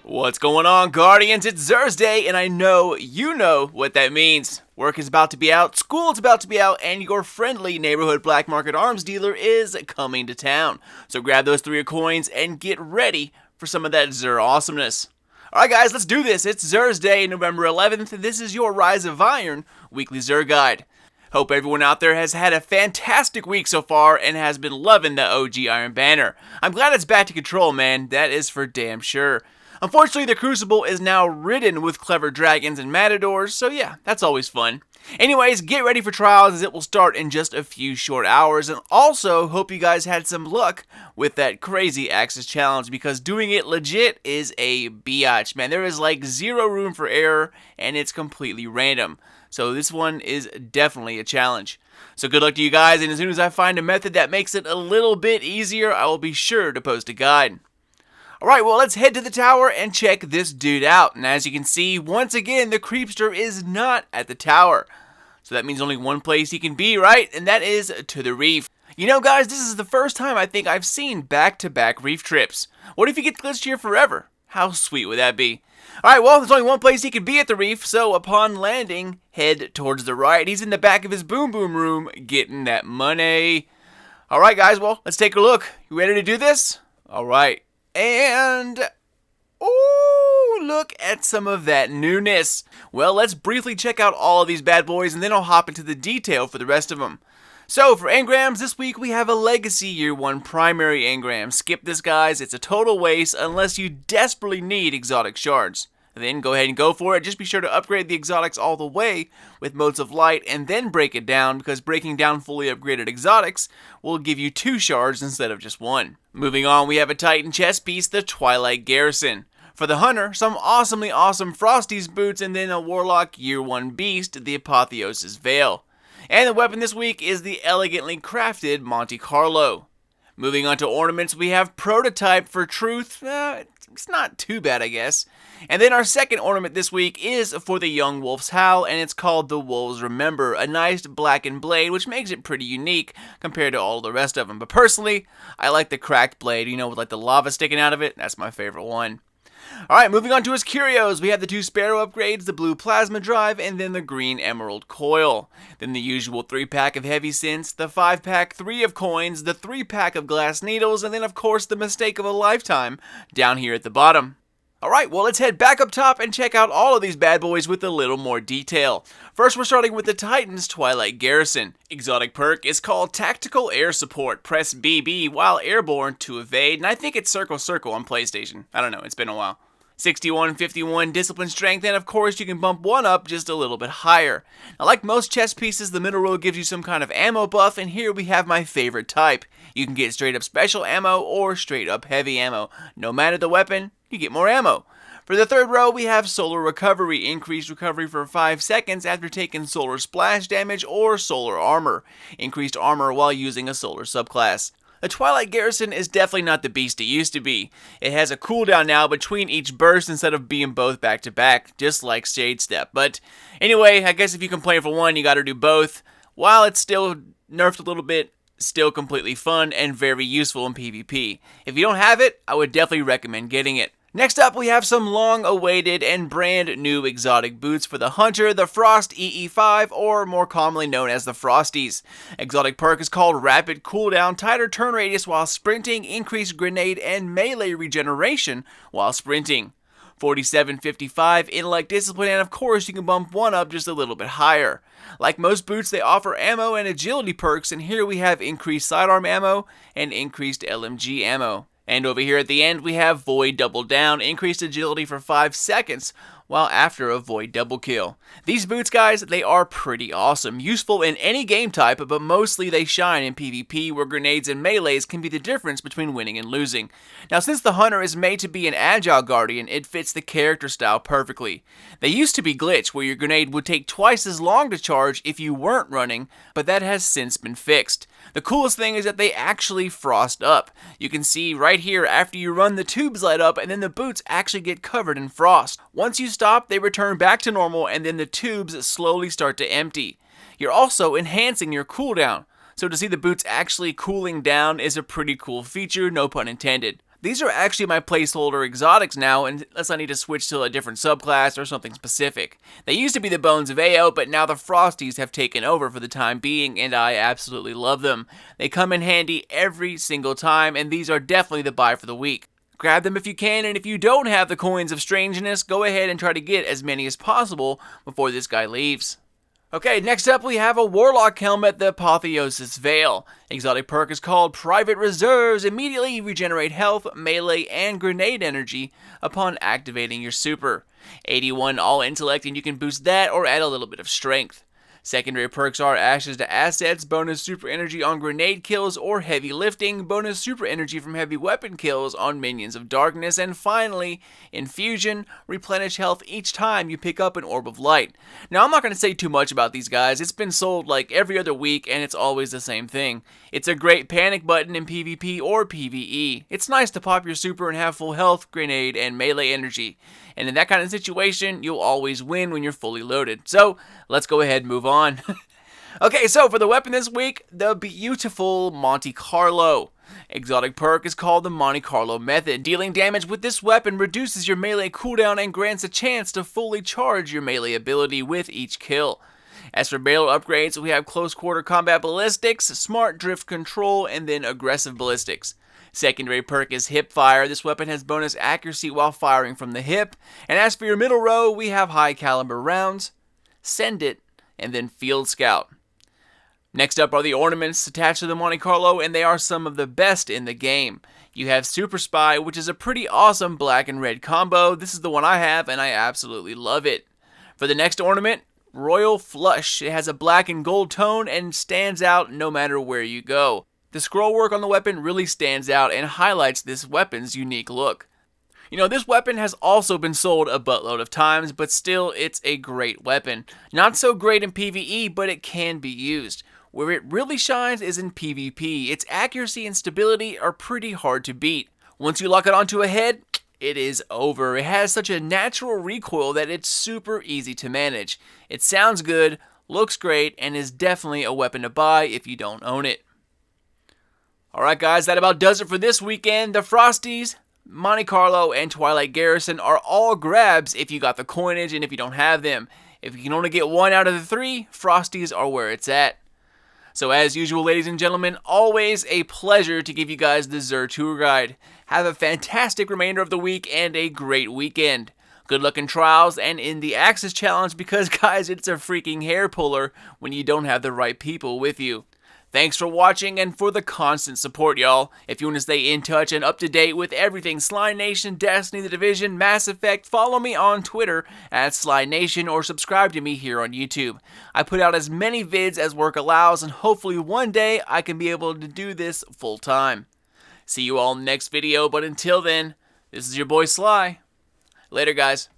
What's going on, Guardians? It's Xursday, and I know you know what that means. Work is about to be out, school is about to be out, and your friendly neighborhood black market arms dealer is coming to town. So grab those 3 coins and get ready for some of that Xur awesomeness. Alright guys, let's do this. It's Xursday, November 11th, and this is your Rise of Iron weekly Xur guide. Hope everyone out there has had a fantastic week so far and has been loving the OG Iron Banner. I'm glad it's back to control, man. That is for damn sure. Unfortunately, the Crucible is now ridden with clever dragons and matadors, so yeah, that's always fun. Anyways, get ready for trials as it will start in just a few short hours, and also hope you guys had some luck with that crazy Axis challenge, because doing it legit is a biatch, man. There is like zero room for error, and it's completely random. So this one is definitely a challenge. So good luck to you guys, and as soon as I find a method that makes it a little bit easier, I will be sure to post a guide. Alright, well, let's head to the tower and check this dude out. And as you can see, once again, the Creepster is not at the tower. So that means only one place he can be, right? And that is to the reef. You know, guys, this is the first time I think I've seen back-to-back reef trips. What if he gets glitched here forever? How sweet would that be? Alright, well, there's only one place he could be at the reef, so upon landing, head towards the right. He's in the back of his boom boom room, getting that money. Alright, guys, well, let's take a look. You ready to do this? Alright. And, ooh, look at some of that newness. Well, let's briefly check out all of these bad boys, and then I'll hop into the detail for the rest of them. So, for engrams, this week we have a Legacy Year 1 primary engram. Skip this, guys. It's a total waste unless you desperately need exotic shards. Then go ahead and go for it. Just be sure to upgrade the exotics all the way with Modes of Light and then break it down, because breaking down fully upgraded exotics will give you 2 shards instead of just 1. Moving on, we have a Titan chest piece, the Twilight Garrison. For the Hunter, some awesomely awesome Frosties boots, and then a Warlock Year 1 beast, the Apotheosis Veil. And the weapon this week is the elegantly crafted Monte Carlo. Moving on to ornaments, we have Prototype for Truth. It's not too bad, I guess. And then our second ornament this week is for the Young Wolf's Howl, and it's called the Wolves Remember, a nice blackened blade, which makes it pretty unique compared to all the rest of them. But personally, I like the cracked blade, you know, with like the lava sticking out of it. That's my favorite one. Alright, moving on to his curios, we have the 2 Sparrow upgrades, the blue plasma drive, and then the green emerald coil. Then the usual 3-pack of heavy synths, the 5-pack 3 of coins, the 3-pack of glass needles, and then of course the mistake of a lifetime down here at the bottom. Alright, well, let's head back up top and check out all of these bad boys with a little more detail. First, we're starting with the Titan's Twilight Garrison. Exotic perk is called Tactical Air Support. Press BB while airborne to evade, and I think it's Circle Circle on PlayStation. I don't know, it's been a while. 61, 51 discipline strength, and of course you can bump one up just a little bit higher. Now, like most chest pieces, the middle row gives you some kind of ammo buff, and here we have my favorite type. You can get straight up special ammo or straight up heavy ammo. No matter the weapon, you get more ammo. For the third row, we have Solar Recovery, increased recovery for 5 seconds after taking Solar Splash damage or Solar Armor, increased armor while using a Solar subclass. The Twilight Garrison is definitely not the beast it used to be. It has a cooldown now between each burst instead of being both back to back, just like Shade Step. But anyway, I guess if you complain for one, you gotta do both. While it's still nerfed a little bit, still completely fun and very useful in PvP. If you don't have it, I would definitely recommend getting it. Next up, we have some long-awaited and brand new exotic boots for the Hunter, the Frost EE5, or more commonly known as the Frosties. Exotic perk is called Rapid Cooldown, tighter turn radius while sprinting, increased grenade and melee regeneration while sprinting. 47-55 intellect discipline, and of course you can bump one up just a little bit higher. Like most boots, they offer ammo and agility perks, and here we have increased sidearm ammo and increased LMG ammo. And over here at the end, we have Void Double Down, increased agility for 5 seconds, while after a Void Double Kill. These boots, guys, they are pretty awesome. Useful in any game type, but mostly they shine in PvP, where grenades and melees can be the difference between winning and losing. Now, since the Hunter is made to be an agile guardian, it fits the character style perfectly. They used to be glitched, where your grenade would take twice as long to charge if you weren't running, but that has since been fixed. The coolest thing is that they actually frost up. You can see right here, after you run, the tubes light up, and then the boots actually get covered in frost. Once you stop, they return back to normal, and then the tubes slowly start to empty. You're also enhancing your cooldown. So to see the boots actually cooling down is a pretty cool feature, no pun intended. These are actually my placeholder exotics now, unless I need to switch to a different subclass or something specific. They used to be the Bones of Ao, but now the Frosties have taken over for the time being, and I absolutely love them. They come in handy every single time, and these are definitely the buy for the week. Grab them if you can, and if you don't have the Coins of Strangeness, go ahead and try to get as many as possible before this guy leaves. Okay, next up we have a Warlock helmet, the Apotheosis Veil. Exotic perk is called Private Reserves. Immediately regenerate health, melee, and grenade energy upon activating your super. 81 all intellect, and you can boost that or add a little bit of strength. Secondary perks are Ashes to Assets, bonus super energy on grenade kills or heavy lifting, bonus super energy from heavy weapon kills on minions of darkness, and finally, Infusion, replenish health each time you pick up an Orb of Light. Now, I'm not going to say too much about these guys. It's been sold like every other week, and it's always the same thing. It's a great panic button in PvP or PvE. It's nice to pop your super and have full health, grenade, and melee energy. And in that kind of situation, you'll always win when you're fully loaded. So, let's go ahead and move on. Okay, so for the weapon this week, the beautiful Monte Carlo. Exotic perk is called the Monte Carlo method. Dealing damage with this weapon reduces your melee cooldown and grants a chance to fully charge your melee ability with each kill. As for barrel upgrades, we have close quarter combat ballistics, smart drift control, and then aggressive ballistics. Secondary perk is hip fire. This weapon has bonus accuracy while firing from the hip. And as for your middle row, we have high caliber rounds, send it, and then field scout. Next up are the ornaments attached to the Monte Carlo, and they are some of the best in the game. You have Super Spy, which is a pretty awesome black and red combo. This is the one I have, and I absolutely love it. For the next ornament, Royal Flush. It has a black and gold tone and stands out no matter where you go. The scroll work on the weapon really stands out and highlights this weapon's unique look. You know, this weapon has also been sold a buttload of times, but still, it's a great weapon. Not so great in PvE, but it can be used. Where it really shines is in PvP. Its accuracy and stability are pretty hard to beat. Once you lock it onto a head, it is over. It has such a natural recoil that it's super easy to manage. It sounds good, looks great, and is definitely a weapon to buy if you don't own it. Alright guys, that about does it for this weekend. The Frosties, Monte Carlo, and Twilight Garrison are all grabs if you got the coinage and if you don't have them. If you can only get one out of the three, Frosties are where it's at. So as usual, ladies and gentlemen, always a pleasure to give you guys the Xur Tour Guide. Have a fantastic remainder of the week and a great weekend. Good luck in trials and in the Axis Challenge because, guys, it's a freaking hair puller when you don't have the right people with you. Thanks for watching and for the constant support, y'all. If you want to stay in touch and up to date with everything Sly Nation, Destiny, The Division, Mass Effect, follow me on Twitter at Sly Nation or subscribe to me here on YouTube. I put out as many vids as work allows, and hopefully one day I can be able to do this full time. See you all in the next video, but until then, this is your boy Sly. Later, guys.